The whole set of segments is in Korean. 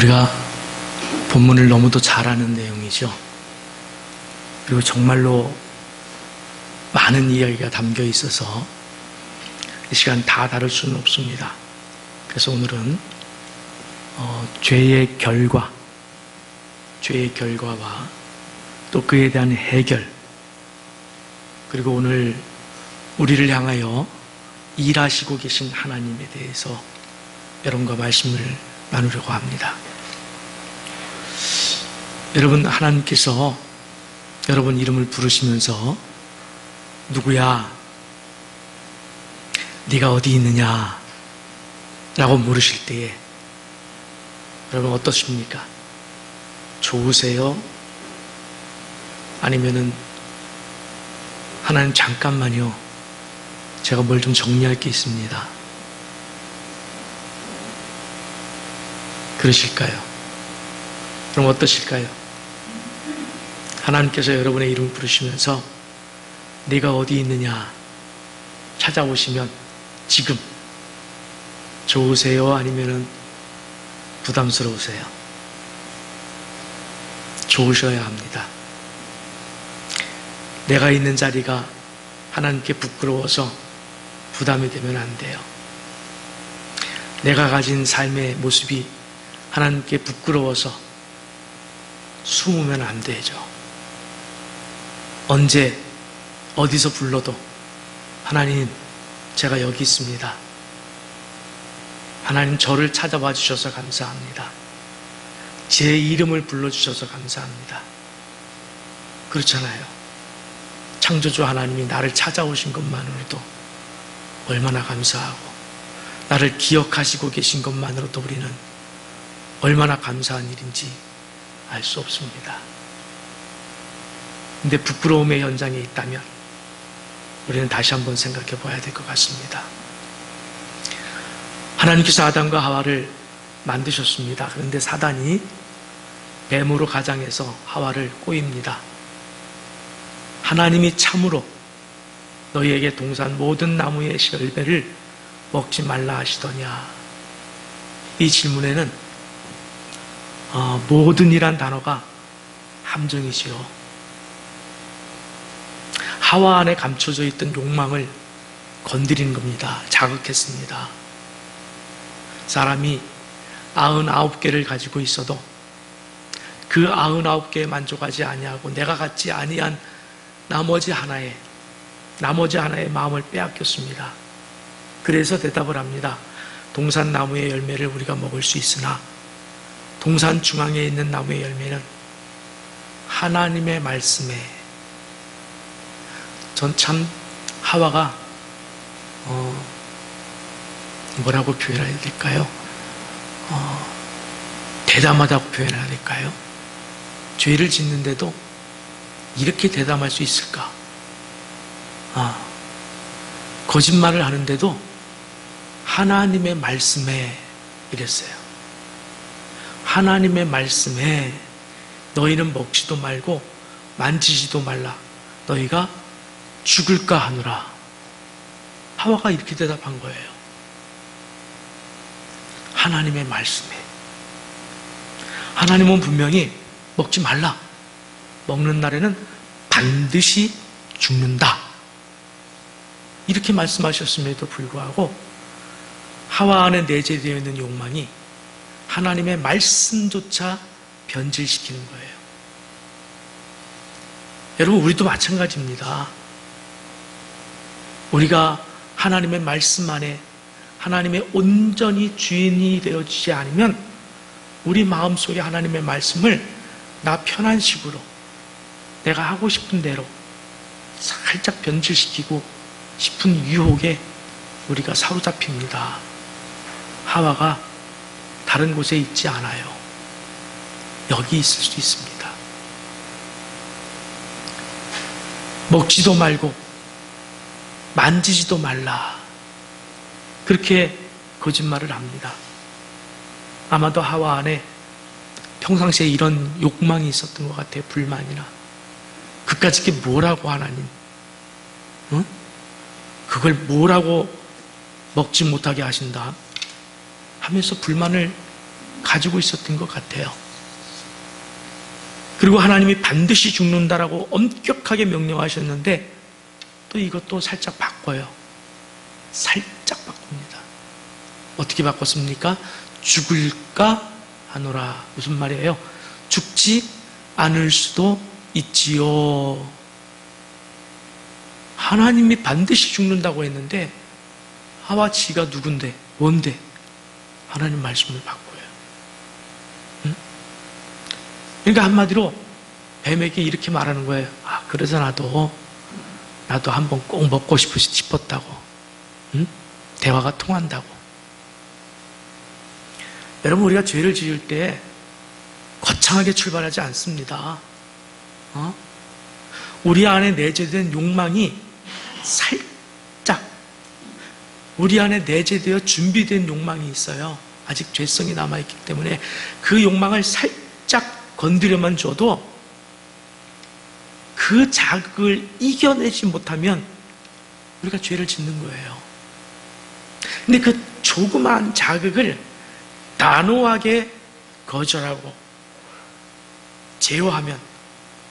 우리가 본문을 너무도 잘 아는 내용이죠. 그리고 정말로 많은 이야기가 담겨 있어서 이 시간 다 다룰 수는 없습니다. 그래서 오늘은 죄의 결과와 또 그에 대한 해결, 그리고 오늘 우리를 향하여 일하시고 계신 하나님에 대해서 여러분과 말씀을 나누려고 합니다. 여러분, 하나님께서 여러분 이름을 부르시면서 누구야? 네가 어디 있느냐? 라고 물으실 때에 여러분 어떻습니까? 좋으세요? 아니면은 하나님 잠깐만요, 제가 뭘 좀 정리할 게 있습니다, 그러실까요? 그럼 어떠실까요? 하나님께서 여러분의 이름을 부르시면서 네가 어디 있느냐 찾아오시면 지금 좋으세요? 아니면은 부담스러우세요? 좋으셔야 합니다. 내가 있는 자리가 하나님께 부끄러워서 부담이 되면 안 돼요. 내가 가진 삶의 모습이 하나님께 부끄러워서 숨으면 안 되죠. 언제 어디서 불러도 하나님, 제가 여기 있습니다. 하나님, 저를 찾아와 주셔서 감사합니다. 제 이름을 불러주셔서 감사합니다. 그렇잖아요. 창조주 하나님이 나를 찾아오신 것만으로도 얼마나 감사하고, 나를 기억하시고 계신 것만으로도 우리는 얼마나 감사한 일인지 알 수 없습니다. 근데 부끄러움의 현장에 있다면 우리는 다시 한번 생각해 봐야 될 것 같습니다. 하나님께서 아담과 하와를 만드셨습니다. 그런데 사단이 뱀으로 가장해서 하와를 꼬입니다. 하나님이 참으로 너희에게 동산 모든 나무의 열매를 먹지 말라 하시더냐? 이 질문에는 모든이란 단어가 함정이지요. 하와 안에 감춰져 있던 욕망을 건드린 겁니다. 자극했습니다. 사람이 99개를 가지고 있어도 그 99개에 만족하지 아니하고 내가 갖지 아니한 나머지 하나의 마음을 빼앗겼습니다. 그래서 대답을 합니다. 동산 나무의 열매를 우리가 먹을 수 있으나 동산 중앙에 있는 나무의 열매는 하나님의 말씀에, 전 참 하와가 뭐라고 표현해야 될까요? 대담하다고 표현해야 될까요? 죄를 짓는데도 이렇게 대담할 수 있을까? 거짓말을 하는데도 하나님의 말씀에 이랬어요. 하나님의 말씀에 너희는 먹지도 말고 만지지도 말라. 너희가 죽을까 하노라. 하와가 이렇게 대답한 거예요. 하나님의 말씀에. 하나님은 분명히 먹지 말라. 먹는 날에는 반드시 죽는다. 이렇게 말씀하셨음에도 불구하고 하와 안에 내재되어 있는 욕망이 하나님의 말씀조차 변질시키는 거예요. 여러분, 우리도 마찬가지입니다. 우리가 하나님의 말씀 안에 하나님의 온전히 주인이 되어지지 않으면 우리 마음속에 하나님의 말씀을 나 편한 식으로 내가 하고 싶은 대로 살짝 변질시키고 싶은 유혹에 우리가 사로잡힙니다. 하와가 다른 곳에 있지 않아요. 여기 있을 수 있습니다. 먹지도 말고 만지지도 말라. 그렇게 거짓말을 합니다. 아마도 하와 안에 평상시에 이런 욕망이 있었던 것 같아요. 불만이나. 그까짓 게 뭐라고 하나님? 응? 그걸 뭐라고 먹지 못하게 하신다? 하면서 불만을 가지고 있었던 것 같아요. 그리고 하나님이 반드시 죽는다라고 엄격하게 명령하셨는데 또 이것도 살짝 바꿔요. 살짝 바꿉니다. 어떻게 바꿨습니까? 죽을까 하노라. 무슨 말이에요? 죽지 않을 수도 있지요. 하나님이 반드시 죽는다고 했는데 하와 지가 누군데? 뭔데? 하나님 말씀을 바꿔요. 응? 그러니까 한마디로 뱀에게 이렇게 말하는 거예요. 아, 그래서 나도 한번 꼭 먹고 싶었다고. 응? 대화가 통한다고. 여러분, 우리가 죄를 지을 때 거창하게 출발하지 않습니다. 우리 안에 내재된 욕망이 살짝, 우리 안에 내재되어 준비된 욕망이 있어요. 아직 죄성이 남아있기 때문에 그 욕망을 살짝 건드려만 줘도 그 자극을 이겨내지 못하면 우리가 죄를 짓는 거예요. 근데 그 조그마한 자극을 단호하게 거절하고 제어하면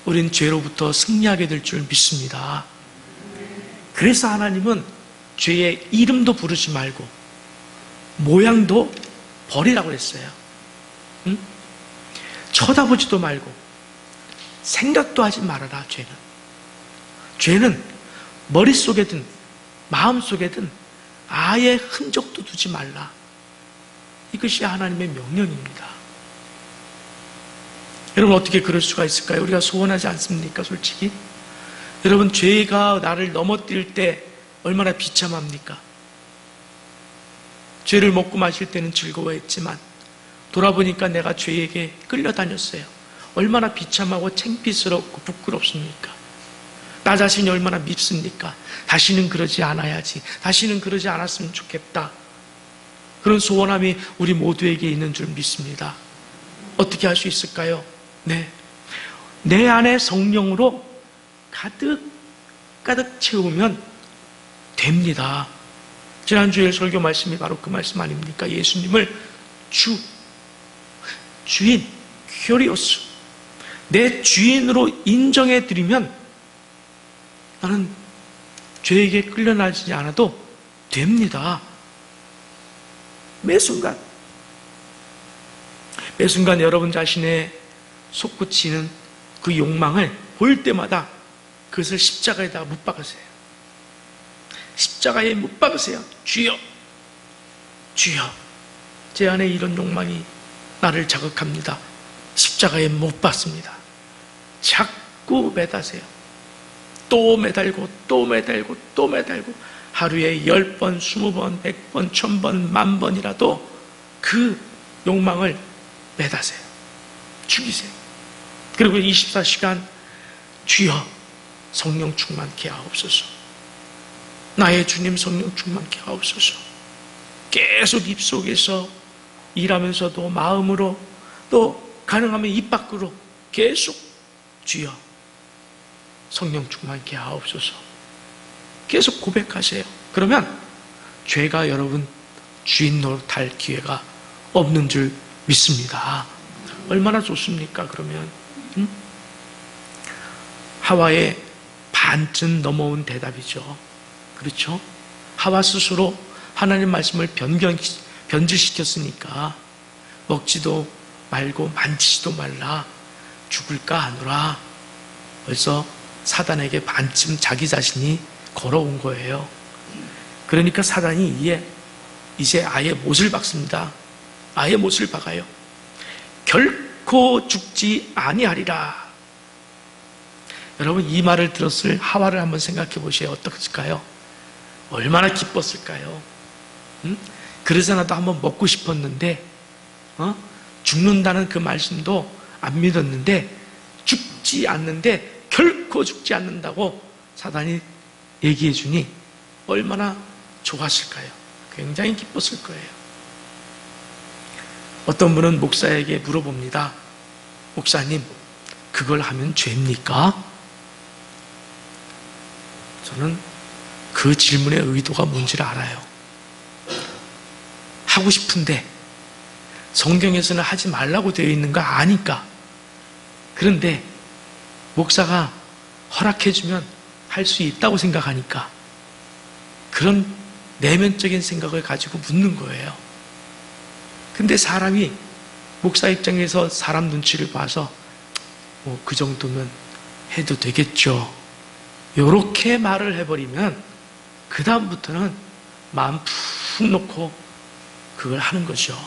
우린 죄로부터 승리하게 될 줄 믿습니다. 그래서 하나님은 죄의 이름도 부르지 말고 모양도 버리라고 했어요. 응? 쳐다보지도 말고 생각도 하지 말아라. 죄는 머릿속에든 마음속에든 아예 흔적도 두지 말라. 이것이 하나님의 명령입니다. 여러분, 어떻게 그럴 수가 있을까요? 우리가 소원하지 않습니까? 솔직히 여러분, 죄가 나를 넘어뜨릴 때 얼마나 비참합니까? 죄를 먹고 마실 때는 즐거워했지만 돌아보니까 내가 죄에게 끌려다녔어요. 얼마나 비참하고 창피스럽고 부끄럽습니까? 나 자신이 얼마나 밉습니까? 다시는 그러지 않아야지. 다시는 그러지 않았으면 좋겠다. 그런 소원함이 우리 모두에게 있는 줄 믿습니다. 어떻게 할 수 있을까요? 네, 내 안에 성령으로 가득 채우면 됩니다. 지난주에 설교 말씀이 바로 그 말씀 아닙니까? 예수님을 주인, 큐리오스, 내 주인으로 인정해드리면 나는 죄에게 끌려나지 않아도 됩니다. 매 순간 여러분 자신의 솟구치는 그 욕망을 볼 때마다 그것을 십자가에다가 못 박으세요. 십자가에 못 박으세요. 주여, 제 안에 이런 욕망이 나를 자극합니다. 십자가에 못 박습니다. 자꾸 매다세요. 또 매달고 하루에 10번, 20번, 100번, 1000번, 10,000번이라도 그 욕망을 매다세요. 죽이세요. 그리고 24시간 주여 성령 충만케 하옵소서. 나의 주님 성령 충만케 하옵소서. 계속 입속에서 일하면서도 마음으로 또 가능하면 입 밖으로 계속 주여 성령 충만케 하옵소서. 계속 고백하세요. 그러면 죄가 여러분 주인 노릇할 기회가 없는 줄 믿습니다. 얼마나 좋습니까? 그러면 하와의 반쯤 넘어온 대답이죠. 그렇죠? 하와 스스로 하나님 말씀을 변질시켰으니까 먹지도 말고 만지지도 말라. 죽을까 하노라. 벌써 사단에게 반쯤 자기 자신이 걸어온 거예요. 그러니까 사단이 이제 아예 못을 박습니다. 아예 못을 박아요. 결코 죽지 아니하리라. 여러분, 이 말을 들었을 하와를 한번 생각해 보세요. 어떻을까요? 얼마나 기뻤을까요? 그래서라도 한번 먹고 싶었는데 죽는다는 그 말씀도 안 믿었는데 죽지 않는데 결코 죽지 않는다고 사단이 얘기해 주니 얼마나 좋았을까요? 굉장히 기뻤을 거예요. 어떤 분은 목사에게 물어봅니다. 목사님, 그걸 하면 죄입니까? 저는 그 질문의 의도가 뭔지를 알아요. 하고 싶은데 성경에서는 하지 말라고 되어 있는 거 아니까. 그런데 목사가 허락해주면 할 수 있다고 생각하니까 그런 내면적인 생각을 가지고 묻는 거예요. 근데 사람이 목사 입장에서 사람 눈치를 봐서 그 정도면 해도 되겠죠, 이렇게 말을 해버리면 그 다음부터는 마음 푹 놓고 그걸 하는 거죠.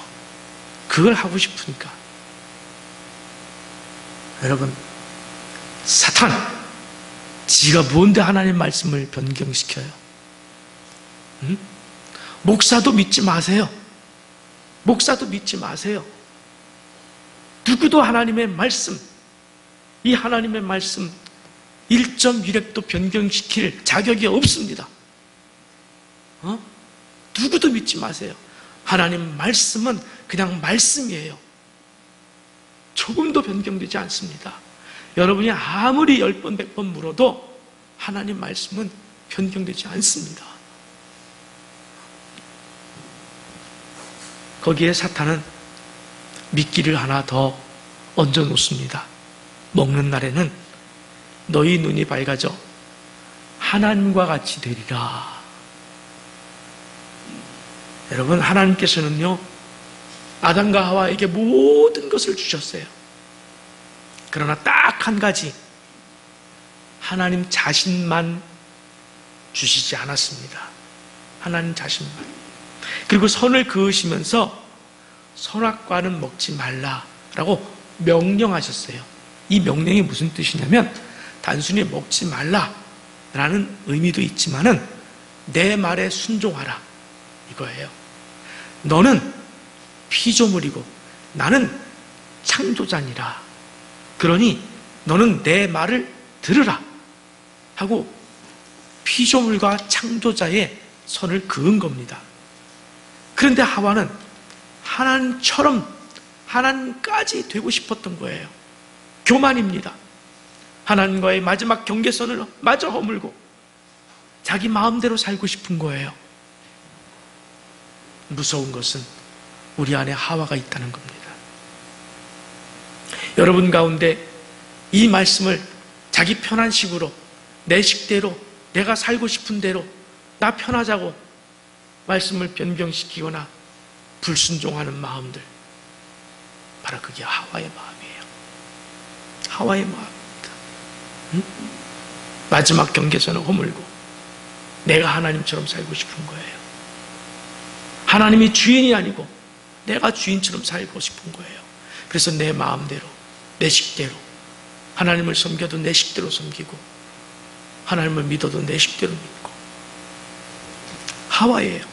그걸 하고 싶으니까. 여러분, 사탄, 지가 뭔데 하나님 말씀을 변경시켜요? 응? 목사도 믿지 마세요. 목사도 믿지 마세요. 누구도 하나님의 말씀, 이 하나님의 말씀 1.1획도 변경시킬 자격이 없습니다. 누구도 믿지 마세요. 하나님 말씀은 그냥 말씀이에요. 조금도 변경되지 않습니다. 여러분이 아무리 10번, 100번 물어도 하나님 말씀은 변경되지 않습니다. 거기에 사탄은 미끼를 하나 더 얹어 놓습니다. 먹는 날에는 너희 눈이 밝아져 하나님과 같이 되리라. 여러분, 하나님께서는요, 아담과 하와에게 모든 것을 주셨어요. 그러나 딱 한 가지, 하나님 자신만 주시지 않았습니다. 하나님 자신만. 그리고 선을 그으시면서 선악과는 먹지 말라라고 명령하셨어요. 이 명령이 무슨 뜻이냐면 단순히 먹지 말라라는 의미도 있지만은 내 말에 순종하라 이거예요. 너는 피조물이고 나는 창조자니라. 그러니 너는 내 말을 들으라 하고 피조물과 창조자의 선을 그은 겁니다. 그런데 하와는 하나님처럼 하나님까지 되고 싶었던 거예요. 교만입니다. 하나님과의 마지막 경계선을 마저 허물고 자기 마음대로 살고 싶은 거예요. 무서운 것은 우리 안에 하와가 있다는 겁니다. 여러분 가운데 이 말씀을 자기 편한 식으로 내 식대로 내가 살고 싶은 대로 나 편하자고 말씀을 변경시키거나 불순종하는 마음들, 바로 그게 하와의 마음이에요. 하와의 마음입니다. 응? 마지막 경계선을 허물고 내가 하나님처럼 살고 싶은 거예요. 하나님이 주인이 아니고 내가 주인처럼 살고 싶은 거예요. 그래서 내 마음대로, 내 식대로, 하나님을 섬겨도 내 식대로 섬기고 하나님을 믿어도 내 식대로 믿고. 하와예요.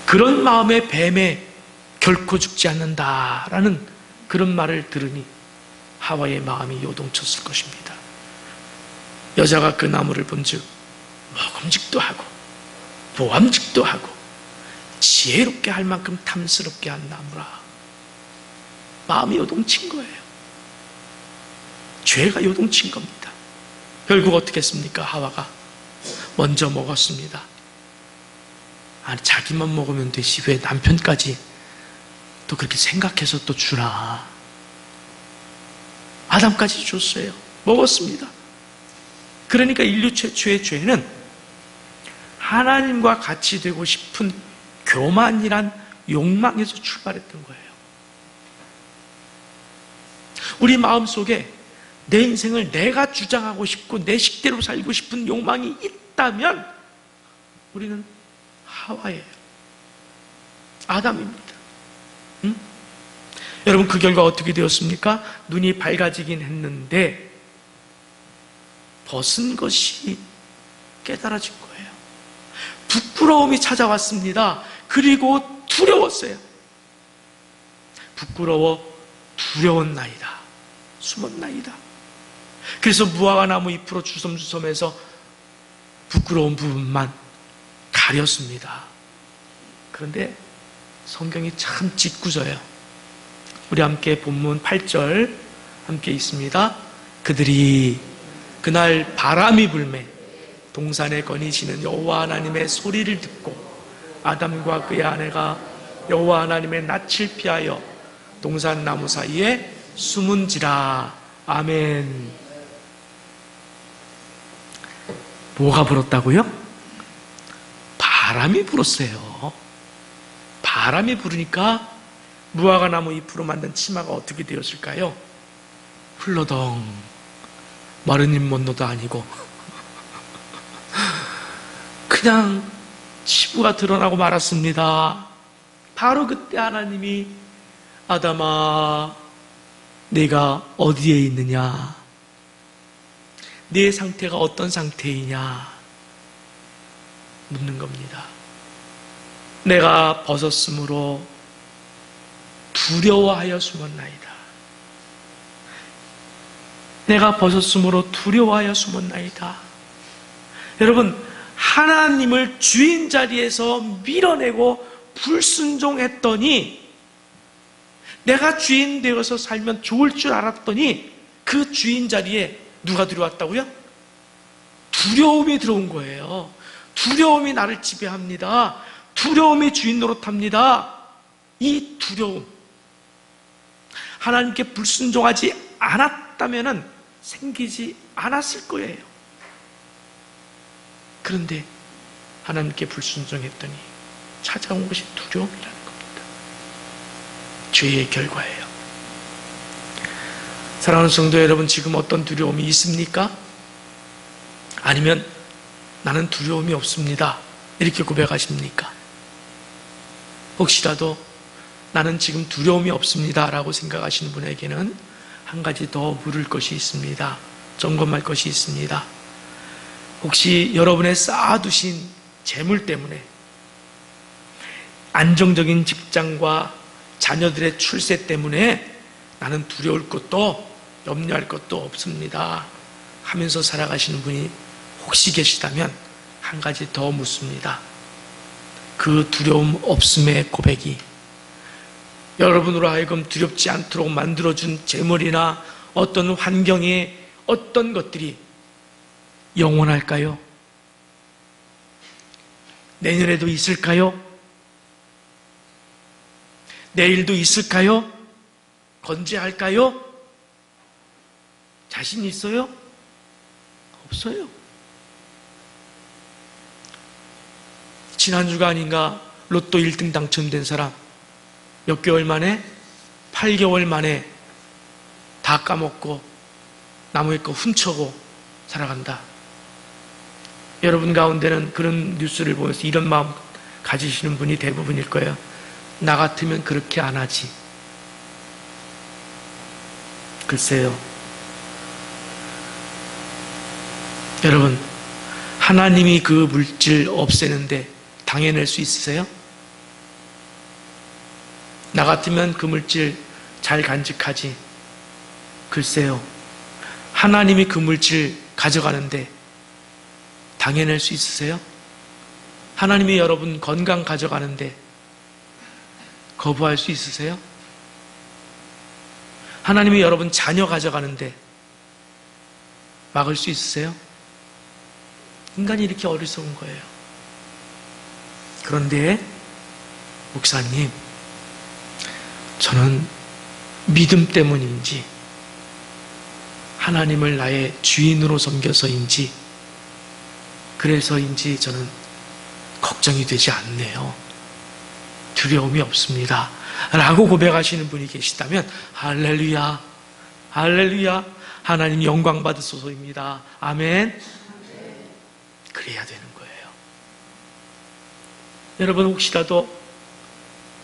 그런 마음의 뱀에 결코 죽지 않는다라는 그런 말을 들으니 하와의 마음이 요동쳤을 것입니다. 여자가 그 나무를 본즉 먹음직도 하고 보암직도 하고 지혜롭게 할 만큼 탐스럽게 한 나무라. 마음이 요동친 거예요. 죄가 요동친 겁니다. 결국 어떻게 했습니까? 하와가 먼저 먹었습니다. 아니, 자기만 먹으면 되지 왜 남편까지 또 그렇게 생각해서 또 주나. 아담까지 줬어요. 먹었습니다. 그러니까 인류 최초의 죄는 하나님과 같이 되고 싶은 교만이란 욕망에서 출발했던 거예요. 우리 마음속에 내 인생을 내가 주장하고 싶고 내 식대로 살고 싶은 욕망이 있다면 우리는 하와예요. 아담입니다. 응? 여러분, 그 결과 어떻게 되었습니까? 눈이 밝아지긴 했는데 벗은 것이 깨달아진 거예요. 부끄러움이 찾아왔습니다. 그리고 두려웠어요. 부끄러워 두려웠나이다. 숨었나이다. 그래서 무화과 나무 잎으로 주섬주섬해서 부끄러운 부분만 가렸습니다. 그런데 성경이 참 짓궂어요. 우리 함께 본문 8절 함께 있습니다. 그들이 그날 바람이 불매 동산에 거니시는 여호와 하나님의 소리를 듣고 아담과 그의 아내가 여호와 하나님의 낯을 피하여 동산나무 사이에 숨은지라. 아멘. 뭐가 불었다고요? 바람이 불었어요. 바람이 부르니까 무화과나무 잎으로 만든 치마가 어떻게 되었을까요? 훌러덩. 마른 잎먼로도 아니고 그냥 치부가 드러나고 말았습니다. 바로 그때 하나님이 아담아, 내가 어디에 있느냐? 내 상태가 어떤 상태이냐? 묻는 겁니다. 내가 벗었으므로 두려워하여 숨었나이다. 내가 벗었으므로 두려워하여 숨었나이다. 여러분, 하나님을 주인 자리에서 밀어내고 불순종했더니, 내가 주인 되어서 살면 좋을 줄 알았더니 그 주인 자리에 누가 들어왔다고요? 두려움이 들어온 거예요. 두려움이 나를 지배합니다. 두려움이 주인 노릇합니다. 이 두려움, 하나님께 불순종하지 않았다면 생기지 않았을 거예요. 그런데 하나님께 불순종했더니 찾아온 것이 두려움이라는 겁니다. 죄의 결과예요. 사랑하는 성도 여러분, 지금 어떤 두려움이 있습니까? 아니면 나는 두려움이 없습니다, 이렇게 고백하십니까? 혹시라도 나는 지금 두려움이 없습니다 라고 생각하시는 분에게는 한 가지 더 물을 것이 있습니다. 점검할 것이 있습니다. 혹시 여러분의 쌓아두신 재물 때문에, 안정적인 직장과 자녀들의 출세 때문에 나는 두려울 것도 염려할 것도 없습니다 하면서 살아가시는 분이 혹시 계시다면 한 가지 더 묻습니다. 그 두려움 없음의 고백이 여러분으로 하여금 두렵지 않도록 만들어준 재물이나 어떤 환경의 어떤 것들이 영원할까요? 내년에도 있을까요? 내일도 있을까요? 건재할까요? 자신 있어요? 없어요. 지난주가 아닌가 로또 1등 당첨된 사람 몇 개월 만에, 8개월 만에 다 까먹고 남의 거 훔쳐고 살아간다. 여러분 가운데는 그런 뉴스를 보면서 이런 마음 가지시는 분이 대부분일 거예요. 나 같으면 그렇게 안 하지. 글쎄요. 여러분, 하나님이 그 물질 없애는데 당해낼 수 있으세요? 나 같으면 그 물질 잘 간직하지. 글쎄요. 하나님이 그 물질 가져가는데 당해낼 수 있으세요? 하나님이 여러분 건강 가져가는데 거부할 수 있으세요? 하나님이 여러분 자녀 가져가는데 막을 수 있으세요? 인간이 이렇게 어리석은 거예요. 그런데 목사님, 저는 믿음 때문인지 하나님을 나의 주인으로 섬겨서인지 그래서인지 저는 걱정이 되지 않네요. 두려움이 없습니다 라고 고백하시는 분이 계시다면 할렐루야, 할렐루야, 하나님 영광 받으소서입니다. 아멘. 그래야 되는 거예요. 여러분 혹시라도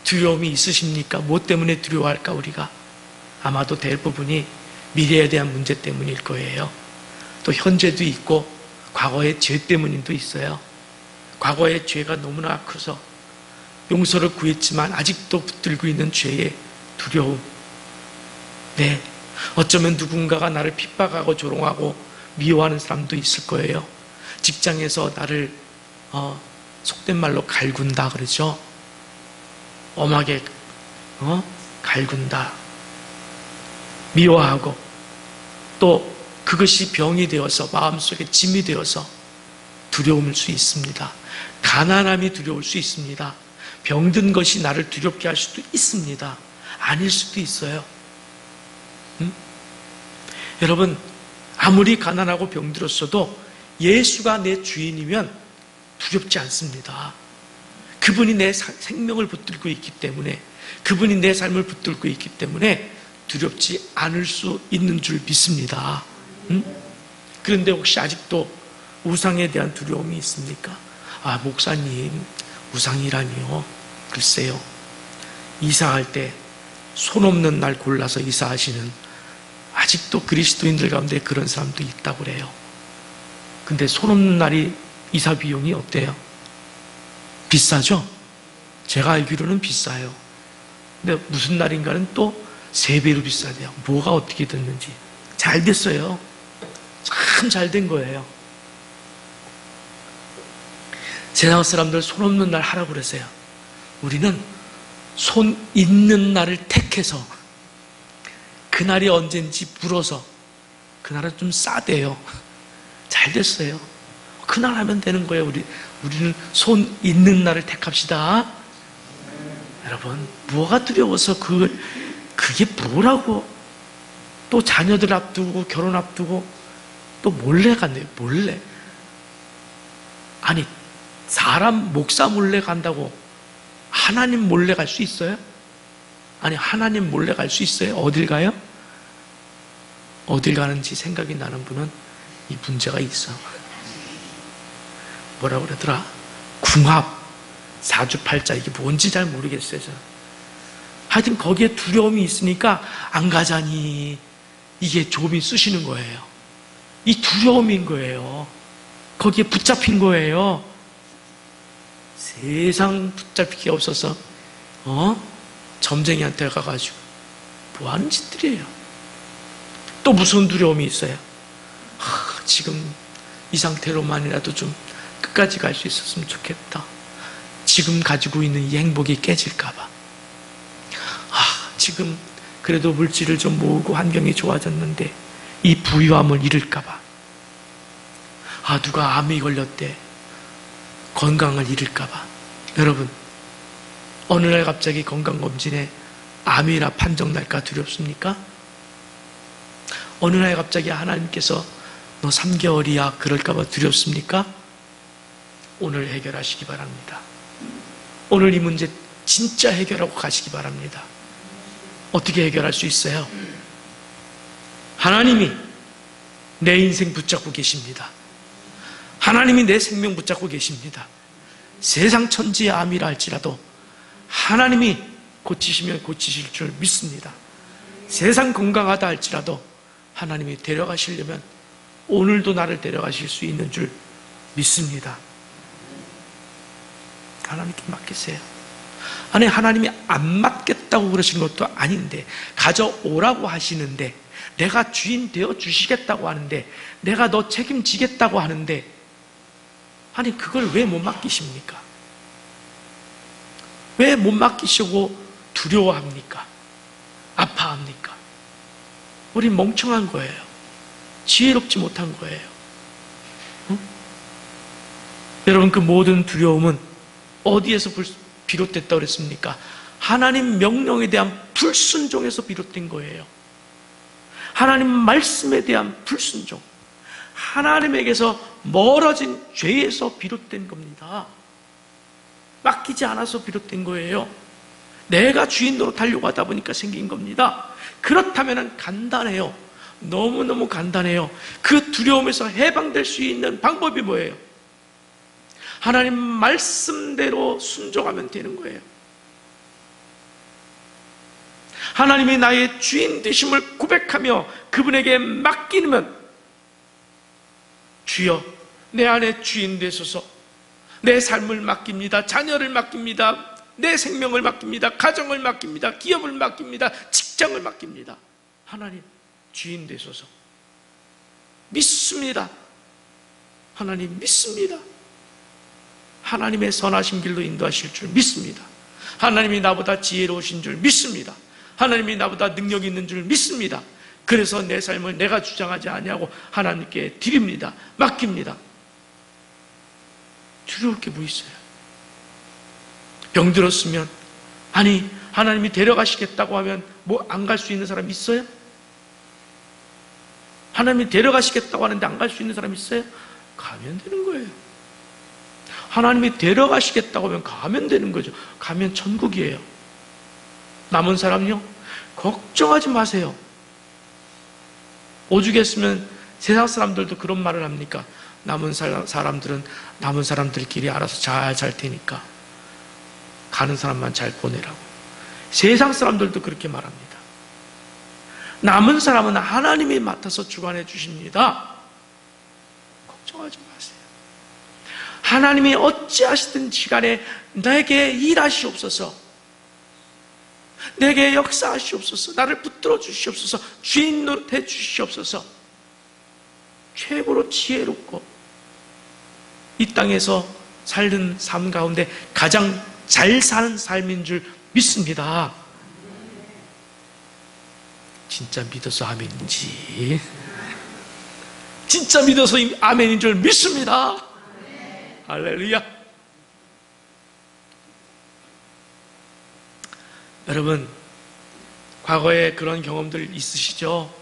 두려움이 있으십니까? 뭐 때문에 두려워할까 우리가? 아마도 대부분이 미래에 대한 문제 때문일 거예요. 또 현재도 있고 과거의 죄 때문도 있어요. 과거의 죄가 너무나 커서 용서를 구했지만 아직도 붙들고 있는 죄의 두려움. 네, 어쩌면 누군가가 나를 핍박하고 조롱하고 미워하는 사람도 있을 거예요. 직장에서 나를 속된 말로 갈군다 그러죠. 엄하게 갈군다, 미워하고, 또 그것이 병이 되어서 마음속에 짐이 되어서 두려움일 수 있습니다. 가난함이 두려울 수 있습니다. 병든 것이 나를 두렵게 할 수도 있습니다. 아닐 수도 있어요. 여러분, 아무리 가난하고 병들었어도 예수가 내 주인이면 두렵지 않습니다. 그분이 내 생명을 붙들고 있기 때문에, 그분이 내 삶을 붙들고 있기 때문에 두렵지 않을 수 있는 줄 믿습니다. 그런데 혹시 아직도 우상에 대한 두려움이 있습니까? 아, 목사님, 우상이라니요? 글쎄요, 이사할 때 손 없는 날 골라서 이사하시는, 아직도 그리스도인들 가운데 그런 사람도 있다고 그래요. 근데 손 없는 날이 이사 비용이 어때요? 비싸죠? 제가 알기로는 비싸요. 근데 무슨 날인가는 또 3배로 비싸대요. 뭐가 어떻게 됐는지. 잘 됐어요. 참 잘 된 거예요. 세상 사람들 손 없는 날 하라고 그랬어요. 우리는 손 있는 날을 택해서, 그날이 언젠지 물어서, 그날은 좀 싸대요. 잘 됐어요. 그날 하면 되는 거예요. 우리는 손 있는 날을 택합시다. 여러분, 뭐가 두려워서 그게 뭐라고, 또 자녀들 앞두고 결혼 앞두고 또 몰래 간대요. 몰래. 아니, 사람 목사 몰래 간다고 하나님 몰래 갈 수 있어요? 아니, 하나님 몰래 갈 수 있어요? 어딜 가요? 어딜 가는지 생각이 나는 분은 이 문제가 있어. 뭐라고 그러더라? 궁합, 사주팔자, 이게 뭔지 잘 모르겠어요, 저는. 하여튼 거기에 두려움이 있으니까 안 가자니, 이게 좀이 쑤시는 거예요. 이 두려움인 거예요. 거기에 붙잡힌 거예요. 세상 붙잡힐 게 없어서 점쟁이한테 가가지고 뭐 하는 짓들이에요. 또 무슨 두려움이 있어요? 지금 이 상태로만이라도 좀 끝까지 갈 수 있었으면 좋겠다. 지금 가지고 있는 이 행복이 깨질까봐. 지금 그래도 물질을 좀 모으고 환경이 좋아졌는데 이 부유함을 잃을까봐. 누가 암이 걸렸대. 건강을 잃을까봐. 여러분, 어느 날 갑자기 건강검진에 암이라 판정날까 두렵습니까? 어느 날 갑자기 하나님께서 너 3개월이야 그럴까봐 두렵습니까? 오늘 해결하시기 바랍니다. 오늘 이 문제 진짜 해결하고 가시기 바랍니다. 어떻게 해결할 수 있어요? 하나님이 내 인생 붙잡고 계십니다. 하나님이 내 생명 붙잡고 계십니다. 세상 천지의 암이라 할지라도 하나님이 고치시면 고치실 줄 믿습니다. 세상 건강하다 할지라도 하나님이 데려가시려면 오늘도 나를 데려가실 수 있는 줄 믿습니다. 하나님께 맡기세요. 아니, 하나님이 안 맡겠다고 그러신 것도 아닌데, 가져오라고 하시는데, 내가 주인 되어 주시겠다고 하는데, 내가 너 책임지겠다고 하는데, 아니, 그걸 왜 못 맡기십니까? 왜 못 맡기시고 두려워합니까? 아파합니까? 우린 멍청한 거예요. 지혜롭지 못한 거예요. 응? 여러분, 그 모든 두려움은 어디에서 비롯됐다고 그랬습니까? 하나님 명령에 대한 불순종에서 비롯된 거예요. 하나님 말씀에 대한 불순종, 하나님에게서 멀어진 죄에서 비롯된 겁니다. 맡기지 않아서 비롯된 거예요. 내가 주인 노릇하려고 하다 보니까 생긴 겁니다. 그렇다면 간단해요. 너무너무 간단해요. 그 두려움에서 해방될 수 있는 방법이 뭐예요? 하나님 말씀대로 순종하면 되는 거예요. 하나님이 나의 주인 되심을 고백하며 그분에게 맡기면, 주여 내 안에 주인 되소서, 내 삶을 맡깁니다, 자녀를 맡깁니다, 내 생명을 맡깁니다, 가정을 맡깁니다, 기업을 맡깁니다, 직장을 맡깁니다. 하나님 주인 되소서. 믿습니다. 하나님 믿습니다. 하나님의 선하신 길로 인도하실 줄 믿습니다. 하나님이 나보다 지혜로우신 줄 믿습니다. 하나님이 나보다 능력이 있는 줄 믿습니다. 그래서 내 삶을 내가 주장하지 아니하고 하나님께 드립니다. 맡깁니다. 두려울 게 뭐 있어요? 병들었으면, 아니 하나님이 데려가시겠다고 하면 뭐 안 갈 수 있는 사람 있어요? 하나님이 데려가시겠다고 하는데 안 갈 수 있는 사람 있어요? 가면 되는 거예요. 하나님이 데려가시겠다고 하면 가면 되는 거죠. 가면 천국이에요. 남은 사람요? 걱정하지 마세요. 오죽했으면 세상 사람들도 그런 말을 합니까? 남은 사람들은 남은 사람들끼리 알아서 잘 살 테니까 가는 사람만 잘 보내라고. 세상 사람들도 그렇게 말합니다. 남은 사람은 하나님이 맡아서 주관해 주십니다. 걱정하지 마세요. 하나님이 어찌하시든지 간에 내게 일하시옵소서, 내게 역사하시옵소서, 나를 붙들어 주시옵소서, 주인 노릇해 주시옵소서. 최고로 지혜롭고 이 땅에서 살는 삶 가운데 가장 잘 사는 삶인 줄 믿습니다. 진짜 믿어서 아멘인지, 진짜 믿어서 아멘인 줄 믿습니다. 할렐루야. 여러분, 과거에 그런 경험들 있으시죠?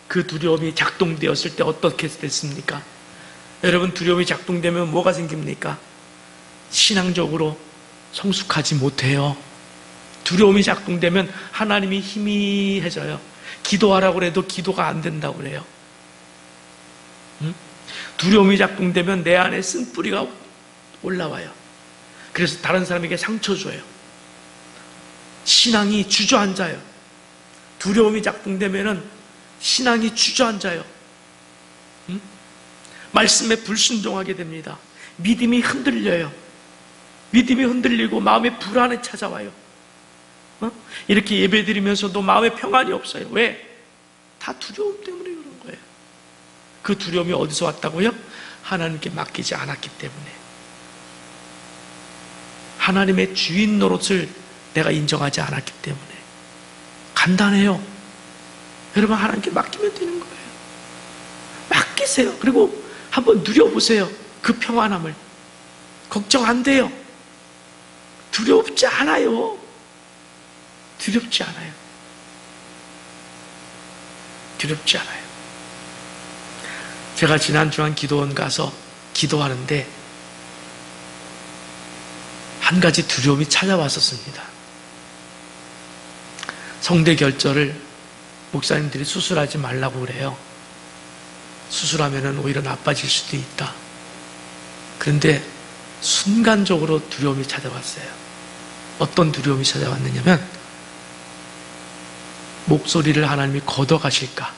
그 두려움이 작동되었을 때 어떻게 됐습니까? 여러분, 두려움이 작동되면 뭐가 생깁니까? 신앙적으로 성숙하지 못해요. 두려움이 작동되면 하나님이 희미해져요. 기도하라고 해도 기도가 안 된다고 그래요. 두려움이 작동되면 내 안에 쓴뿌리가 올라와요. 그래서 다른 사람에게 상처 줘요. 신앙이 주저앉아요. 두려움이 작동되면 신앙이 주저앉아요. 말씀에 불순종하게 됩니다. 믿음이 흔들려요. 믿음이 흔들리고 마음에 불안이 찾아와요. 이렇게 예배드리면서도 마음에 평안이 없어요. 왜? 다 두려움 때문에 그런 거예요. 그 두려움이 어디서 왔다고요? 하나님께 맡기지 않았기 때문에. 하나님의 주인 노릇을 내가 인정하지 않았기 때문에. 간단해요. 여러분, 하나님께 맡기면 되는 거예요. 맡기세요. 그리고 한번 누려보세요. 그 평안함을. 걱정 안 돼요. 두렵지 않아요. 두렵지 않아요. 두렵지 않아요. 제가 지난 주한 기도원 가서 기도하는데 한 가지 두려움이 찾아왔었습니다. 성대 결절을 목사님들이 수술하지 말라고 그래요. 수술하면 오히려 나빠질 수도 있다. 그런데 순간적으로 두려움이 찾아왔어요. 어떤 두려움이 찾아왔느냐면 목소리를 하나님이 걷어가실까?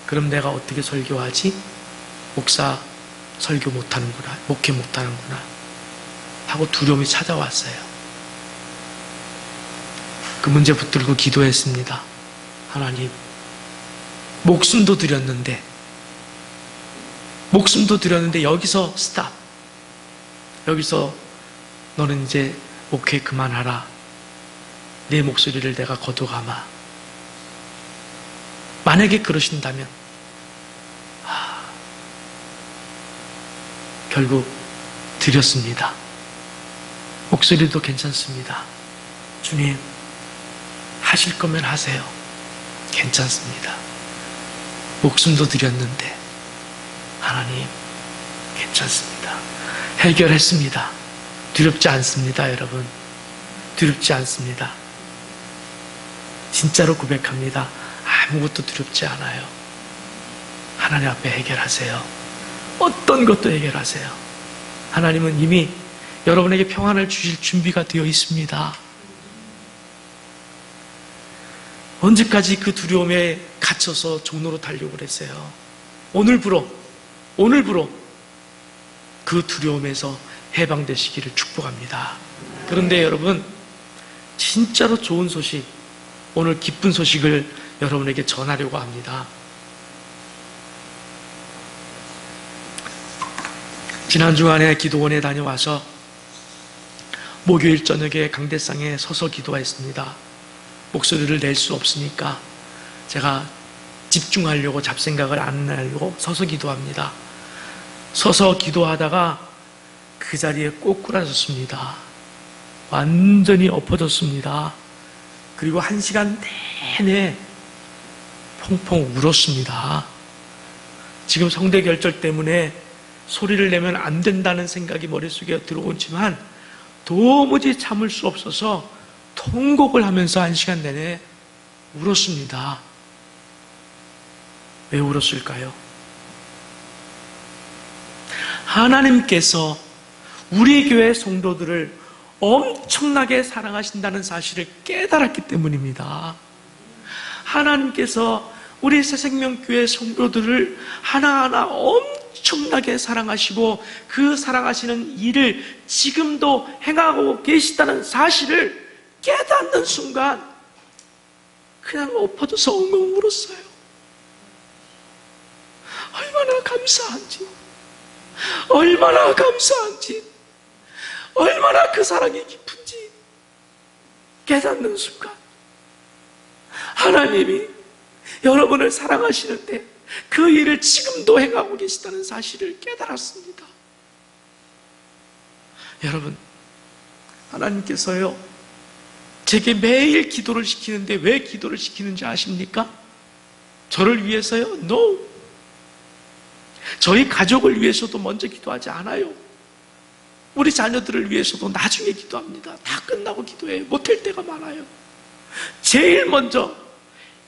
그럼 내가 어떻게 설교하지? 목사 설교 못하는구나, 목회 못하는구나 하고 두려움이 찾아왔어요. 그 문제 붙들고 기도했습니다. 하나님, 목숨도 드렸는데 여기서 스탑. 여기서 너는 이제 목회 그만하라. 내 목소리를 내가 거둬가마. 만약에 그러신다면 결국 드렸습니다. 목소리도 괜찮습니다. 주님, 하실 거면 하세요. 괜찮습니다. 목숨도 드렸는데 하나님, 괜찮습니다. 해결했습니다. 두렵지 않습니다, 여러분. 두렵지 않습니다. 진짜로 고백합니다. 아무것도 두렵지 않아요. 하나님 앞에 해결하세요. 어떤 것도 해결하세요. 하나님은 이미 여러분에게 평안을 주실 준비가 되어 있습니다. 언제까지 그 두려움에 갇혀서 종로로 달려고 그랬어요? 오늘부로 그 두려움에서 해방되시기를 축복합니다. 그런데 여러분, 진짜로 좋은 소식, 오늘 기쁜 소식을 여러분에게 전하려고 합니다. 지난 주간에 기도원에 다녀와서 목요일 저녁에 강대상에 서서 기도했습니다. 목소리를 낼 수 없으니까 제가 집중하려고, 잡생각을 안 하려고 서서 기도합니다. 서서 기도하다가 그 자리에 꼬꾸라졌습니다. 완전히 엎어졌습니다. 그리고 1시간 내내 펑펑 울었습니다. 지금 성대결절 때문에 소리를 내면 안 된다는 생각이 머릿속에 들어오지만 도무지 참을 수 없어서 통곡을 하면서 1시간 내내 울었습니다. 왜 울었을까요? 하나님께서 우리 교회 성도들을 엄청나게 사랑하신다는 사실을 깨달았기 때문입니다. 하나님께서 우리 새생명교회 성도들을 하나하나 엄청나게 사랑하시고 그 사랑하시는 일을 지금도 행하고 계시다는 사실을 깨닫는 순간 그냥 엎어져서 엉엉 울었어요. 얼마나 감사한지, 얼마나 감사한지, 얼마나 그 사랑이 깊은지 깨닫는 순간 하나님이 여러분을 사랑하시는데 그 일을 지금도 행하고 계시다는 사실을 깨달았습니다. 여러분, 하나님께서요 제게 매일 기도를 시키는데 왜 기도를 시키는지 아십니까? 저를 위해서요? No. 저희 가족을 위해서도 먼저 기도하지 않아요. 우리 자녀들을 위해서도 나중에 기도합니다. 다 끝나고 기도해요. 못할 때가 많아요. 제일 먼저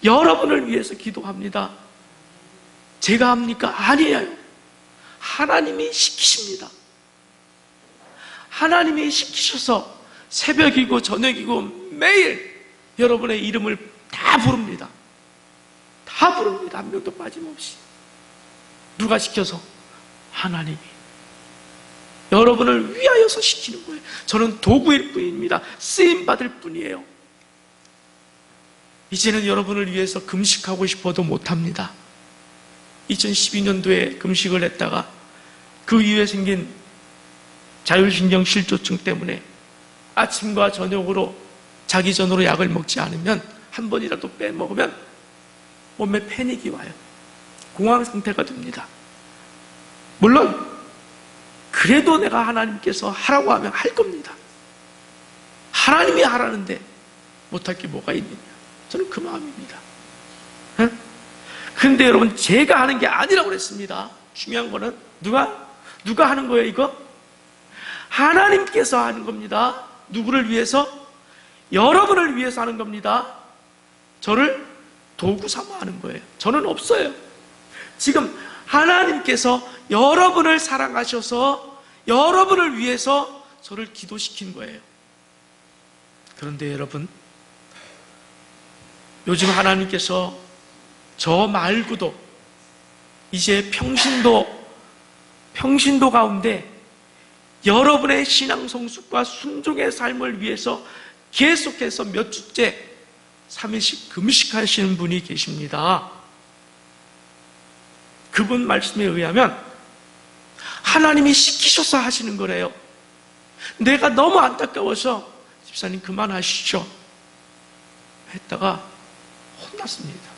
여러분을 위해서 기도합니다. 제가 합니까? 아니에요. 하나님이 시키십니다. 하나님이 시키셔서 새벽이고 저녁이고 매일 여러분의 이름을 다 부릅니다. 다 부릅니다. 한 명도 빠짐없이. 누가 시켜서? 하나님이. 여러분을 위하여서 시키는 거예요. 저는 도구일 뿐입니다. 쓰임받을 뿐이에요. 이제는 여러분을 위해서 금식하고 싶어도 못합니다. 2012년도에 금식을 했다가 그 이후에 생긴 자율신경실조증 때문에 아침과 저녁으로 자기 전으로 약을 먹지 않으면 한 번이라도 빼먹으면 몸에 패닉이 와요. 공황 상태가 됩니다. 물론 그래도 내가 하나님께서 하라고 하면 할 겁니다. 하나님이 하라는데 못할 게 뭐가 있느냐. 저는 그 마음입니다. 그런데 여러분, 제가 하는 게 아니라고 그랬습니다. 중요한 거는 누가 하는 거예요, 이거? 하나님께서 하는 겁니다. 누구를 위해서? 여러분을 위해서 하는 겁니다. 저를 도구 삼아 하는 거예요. 저는 없어요. 지금 하나님께서 여러분을 사랑하셔서 여러분을 위해서 저를 기도시킨 거예요. 그런데 여러분, 요즘 하나님께서 저 말고도 이제 평신도 가운데 여러분의 신앙 성숙과 순종의 삶을 위해서 계속해서 몇 주째 3일씩 금식하시는 분이 계십니다. 그분 말씀에 의하면 하나님이 시키셔서 하시는 거래요. 내가 너무 안타까워서 집사님 그만하시죠 했다가 혼났습니다.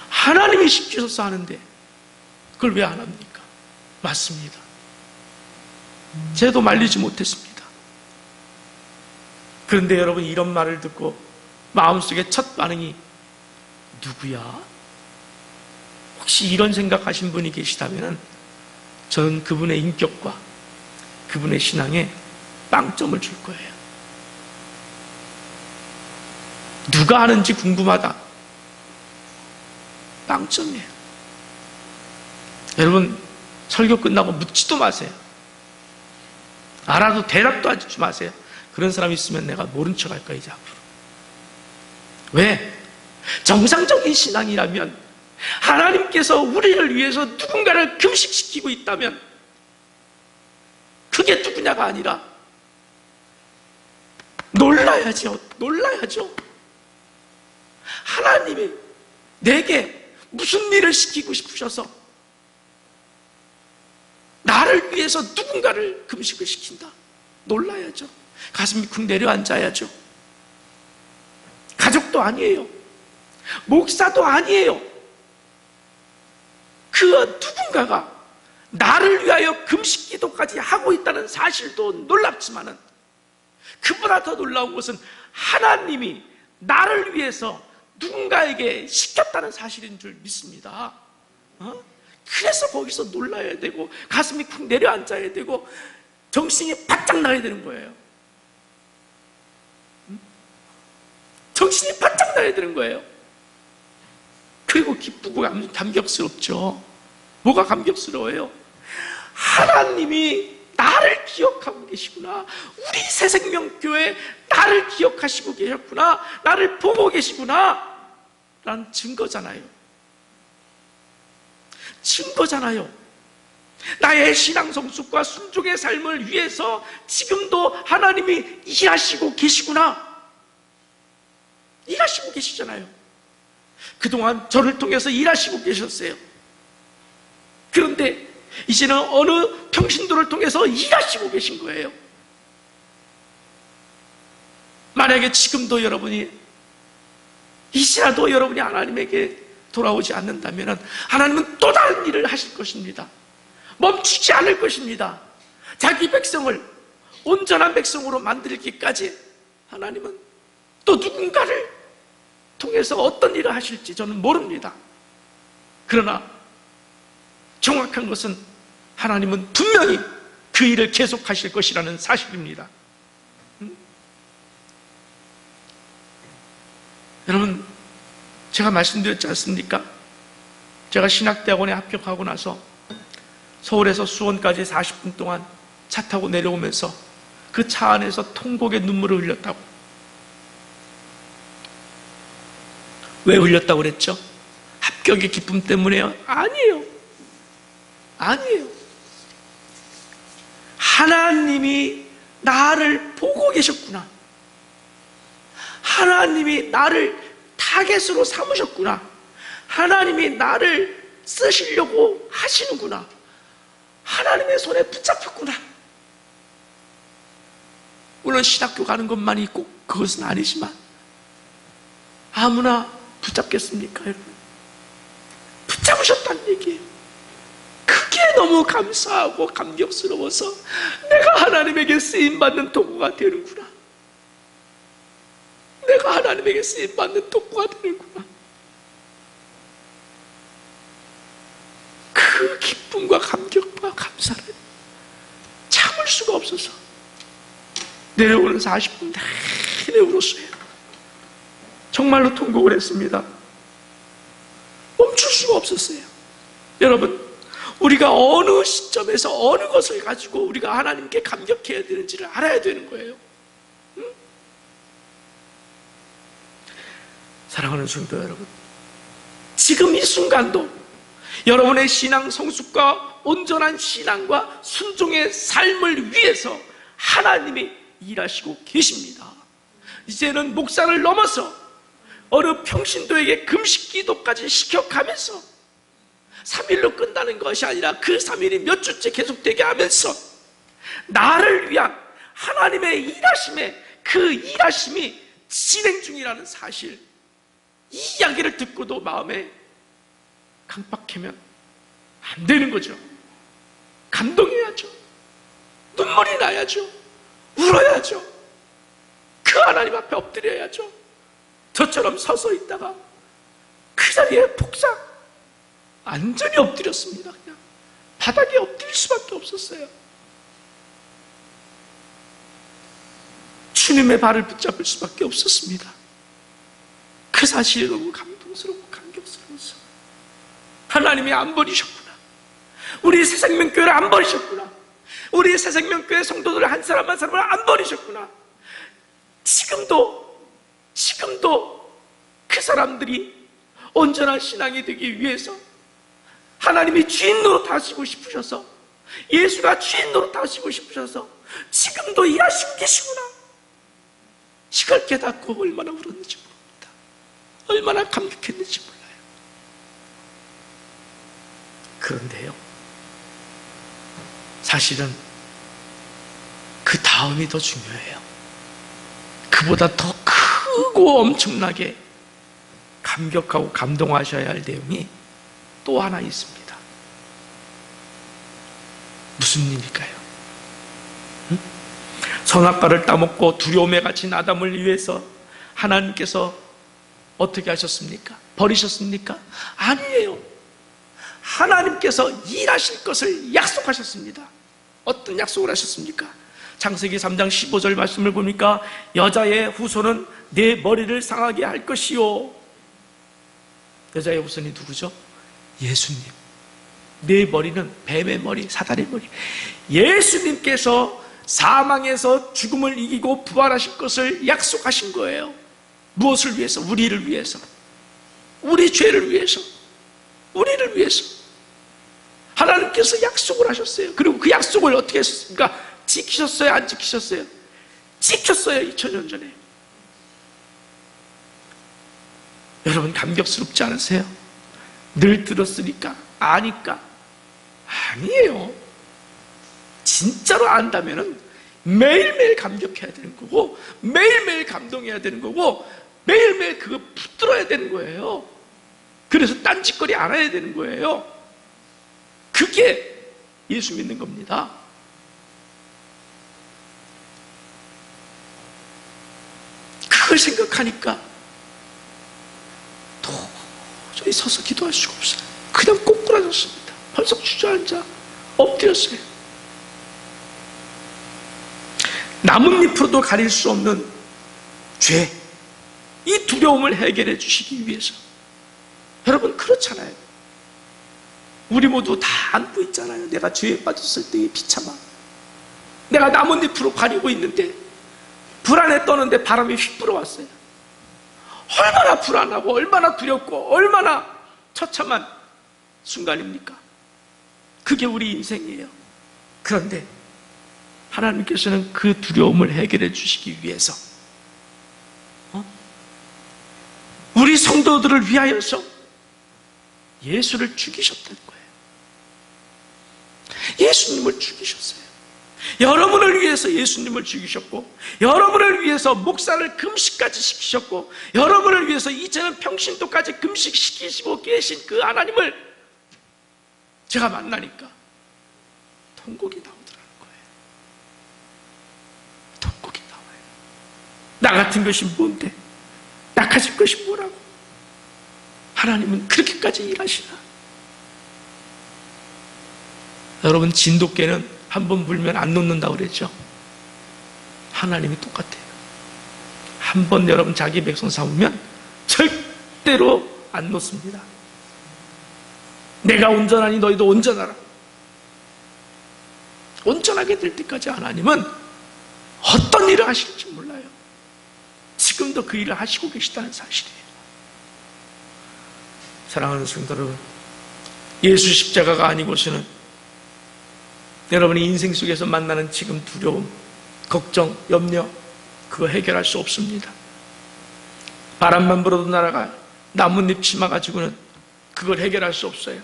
하나님이 시키셔서 하는데 그걸 왜 안 합니까? 맞습니다. 쟤도 말리지 못했습니다. 그런데 여러분, 이런 말을 듣고 마음속에 첫 반응이 누구야? 혹시 이런 생각하신 분이 계시다면 저는 그분의 인격과 그분의 신앙에 빵점을 줄 거예요. 누가 하는지 궁금하다. 빵점이에요. 여러분, 설교 끝나고 묻지도 마세요. 알아도 대답도 하지 마세요. 그런 사람 있으면 내가 모른 척 할 거야, 이제 앞으로. 왜? 정상적인 신앙이라면 하나님께서 우리를 위해서 누군가를 금식시키고 있다면 그게 누구냐가 아니라 놀라야죠. 하나님이 내게 무슨 일을 시키고 싶으셔서 나를 위해서 누군가를 금식을 시킨다. 놀라야죠. 가슴이 쿵 내려앉아야죠. 가족도 아니에요. 목사도 아니에요. 그 누군가가 나를 위하여 금식 기도까지 하고 있다는 사실도 놀랍지만은 그보다 더 놀라운 것은 하나님이 나를 위해서 누군가에게 시켰다는 사실인 줄 믿습니다. 그래서 거기서 놀라야 되고 가슴이 쿵 내려앉아야 되고 정신이 바짝 나야 되는 거예요. 정신이 바짝 나야 되는 거예요. 그리고 기쁘고 감격스럽죠. 뭐가 감격스러워요? 하나님이 나를 기억하고 계시구나. 우리 새생명교회 나를 기억하시고 계셨구나. 나를 보고 계시구나. 라는 증거잖아요. 증거잖아요. 나의 신앙 성숙과 순종의 삶을 위해서 지금도 하나님이 일하시고 계시구나. 일하시고 계시잖아요. 그동안 저를 통해서 일하시고 계셨어요. 그런데 이제는 어느 평신도를 통해서 일하시고 계신 거예요. 만약에 지금도 여러분이 이제라도 여러분이 하나님에게 돌아오지 않는다면 하나님은 또 다른 일을 하실 것입니다. 멈추지 않을 것입니다. 자기 백성을 온전한 백성으로 만들기까지 하나님은 또 누군가를 통해서 어떤 일을 하실지 저는 모릅니다. 그러나 정확한 것은 하나님은 분명히 그 일을 계속하실 것이라는 사실입니다. 여러분, 제가 말씀드렸지 않습니까? 제가 신학대학원에 합격하고 나서 서울에서 수원까지 40분 동안 차 타고 내려오면서 그 차 안에서 통곡의 눈물을 흘렸다고. 왜 흘렸다고 그랬죠? 합격의 기쁨 때문에요? 아니에요. 아니에요. 하나님이 나를 보고 계셨구나. 하나님이 나를 타겟으로 삼으셨구나. 하나님이 나를 쓰시려고 하시는구나. 하나님의 손에 붙잡혔구나. 물론 신학교 가는 것만이 꼭 그것은 아니지만 아무나 붙잡겠습니까, 여러분? 붙잡으셨다는 얘기예요. 그게 너무 감사하고 감격스러워서 내가 하나님에게 쓰임받는 도구가 되는구나. 내가 하나님에게 쓰임받는 도구가 되는구나. 그 기쁨과 감격과 감사를 참을 수가 없어서 내려오는 40분 내내 울었어요. 정말로 통곡을 했습니다. 멈출 수가 없었어요. 여러분, 우리가 어느 시점에서 어느 것을 가지고 우리가 하나님께 감격해야 되는지를 알아야 되는 거예요. 응? 사랑하는 성도 여러분, 지금 이 순간도 여러분의 신앙 성숙과 온전한 신앙과 순종의 삶을 위해서 하나님이 일하시고 계십니다. 이제는 목사를 넘어서 어느 평신도에게 금식 기도까지 시켜가면서 3일로 끝나는 것이 아니라 그 3일이 몇 주째 계속되게 하면서 나를 위한 하나님의 일하심에 그 일하심이 진행 중이라는 사실, 이 이야기를 듣고도 마음에 강박하면 안 되는 거죠. 감동해야죠. 눈물이 나야죠. 울어야죠. 그 하나님 앞에 엎드려야죠. 저처럼 서서 있다가 그 자리에 폭삭 완전히 엎드렸습니다. 그냥 바닥에 엎드릴 수밖에 없었어요. 주님의 발을 붙잡을 수밖에 없었습니다. 그 사실이 너무 감동스럽고 감격스러워서 하나님이 안 버리셨구나. 우리 새생명교회를 안 버리셨구나. 우리 새생명교회 성도들 한 사람 한 사람을 안 버리셨구나. 지금도 그 사람들이 온전한 신앙이 되기 위해서 하나님이 주인 노릇하시고 싶으셔서, 예수가 주인 노릇하시고 싶으셔서 지금도 일하시고 계시구나. 이걸 깨닫고 얼마나 울었는지 모릅니다. 얼마나 감격했는지 몰라요. 그런데요, 사실은 그 다음이 더 중요해요. 그보다 더 크고 엄청나게 감격하고 감동하셔야 할 내용이 또 하나 있습니다. 무슨 일일까요? 응? 선악과를 따먹고 두려움에 갇힌 아담을 위해서 하나님께서 어떻게 하셨습니까? 버리셨습니까? 아니에요. 하나님께서 일하실 것을 약속하셨습니다. 어떤 약속을 하셨습니까? 창세기 3장 15절 말씀을 보니까 여자의 후손은 내 머리를 상하게 할 것이요. 여자의 후손이 누구죠? 예수님. 내 머리는 뱀의 머리, 사단의 머리. 예수님께서 사망에서 죽음을 이기고 부활하실 것을 약속하신 거예요. 무엇을 위해서? 우리를 위해서. 우리 죄를 위해서. 우리를 위해서. 하나님께서 약속을 하셨어요. 그리고 그 약속을 어떻게 했습니까? 지키셨어요? 안 지키셨어요? 지켰어요. 2000년 전에. 여러분 감격스럽지 않으세요? 늘 들었으니까 아니까. 아니에요. 진짜로 안다면은 매일매일 감격해야 되는 거고, 매일매일 감동해야 되는 거고, 매일매일 그거 붙들어야 되는 거예요. 그래서 딴짓거리 안 해야 되는 거예요. 그게 예수 믿는 겁니다. 그걸 생각하니까 도저히 서서 기도할 수가 없어요. 그냥 꼬꾸라졌습니다. 벌써 주저앉아 엎드렸어요. 나뭇잎으로도 가릴 수 없는 죄, 이 두려움을 해결해 주시기 위해서. 여러분 그렇잖아요. 우리 모두 다 안고 있잖아요. 내가 죄에 빠졌을 때의 비참함. 내가 나뭇잎으로 가리고 있는데 불안에 떠는데 바람이 휙 불어왔어요. 얼마나 불안하고 얼마나 두렵고 얼마나 처참한 순간입니까? 그게 우리 인생이에요. 그런데 하나님께서는 그 두려움을 해결해 주시기 위해서 우리 성도들을 위하여서 예수를 죽이셨다는 거예요. 예수님을 죽이셨어요. 여러분을 위해서 예수님을 죽이셨고, 여러분을 위해서 목사를 금식까지 시키셨고, 여러분을 위해서 이제는 평신도까지 금식시키시고 계신 그 하나님을 제가 만나니까 통곡이 나오더라는 거예요. 통곡이 나와요. 나 같은 것이 뭔데? 나 가질 것이 뭐라고? 하나님은 그렇게까지 일하시나? 여러분 진돗개는 한 번 물면 안 놓는다고 그랬죠? 하나님이 똑같아요. 한 번 여러분 자기 백성 삼으면 절대로 안 놓습니다. 내가 온전하니 너희도 온전하라. 온전하게 될 때까지 하나님은 어떤 일을 하실지 몰라요. 지금도 그 일을 하시고 계시다는 사실이에요. 사랑하는 성도 여러분, 예수 십자가가 아니고서는 여러분이 인생 속에서 만나는 지금 두려움, 걱정, 염려, 그거 해결할 수 없습니다. 바람만 불어도 날아가 나뭇잎 치마 가지고는 그걸 해결할 수 없어요.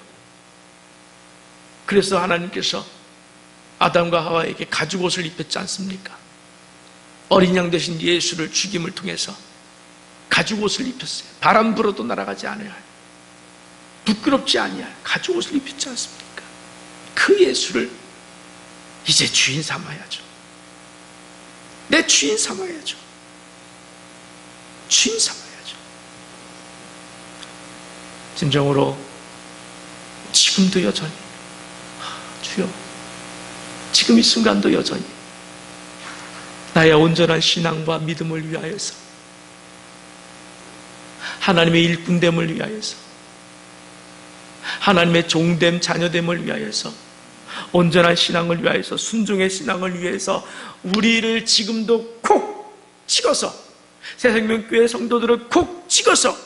그래서 하나님께서 아담과 하와에게 가죽옷을 입혔지 않습니까? 어린 양 대신 예수를 죽임을 통해서 가죽옷을 입혔어요. 바람 불어도 날아가지 않아요. 부끄럽지 아니할 가죽옷을 입혔지 않습니까? 그 예수를 이제 주인 삼아야죠. 내 주인 삼아야죠. 주인 삼아야죠. 진정으로 지금도 여전히 주여, 지금 이 순간도 여전히 나의 온전한 신앙과 믿음을 위하여서, 하나님의 일꾼됨을 위하여서, 하나님의 종됨, 자녀됨을 위하여서, 온전한 신앙을 위하여서, 순종의 신앙을 위해서 우리를 지금도 콕 찍어서, 새생명교회 성도들을 콕 찍어서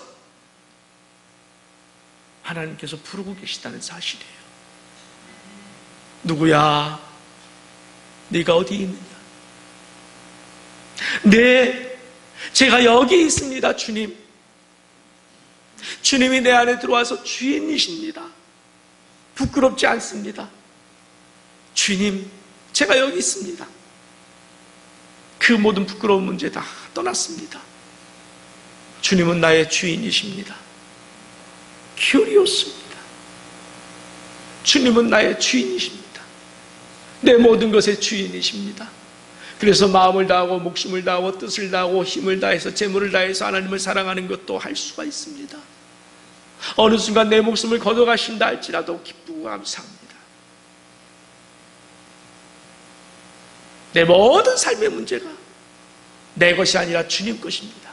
하나님께서 부르고 계시다는 사실이에요. 누구야? 네가 어디 있느냐? 네, 제가 여기 있습니다, 주님. 주님이 내 안에 들어와서 주인이십니다. 부끄럽지 않습니다. 주님, 제가 여기 있습니다. 그 모든 부끄러운 문제 다 떠났습니다. 주님은 나의 주인이십니다. 큐리오스입니다. 주님은 나의 주인이십니다. 내 모든 것의 주인이십니다. 그래서 마음을 다하고 목숨을 다하고 뜻을 다하고 힘을 다해서 재물을 다해서 하나님을 사랑하는 것도 할 수가 있습니다. 어느 순간 내 목숨을 걷어가신다 할지라도 기쁘고 감사합니다. 내 모든 삶의 문제가 내 것이 아니라 주님 것입니다.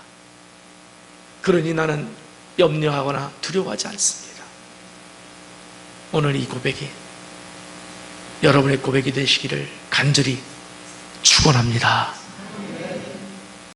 그러니 나는 염려하거나 두려워하지 않습니다. 오늘 이 고백이 여러분의 고백이 되시기를 간절히 축원합니다.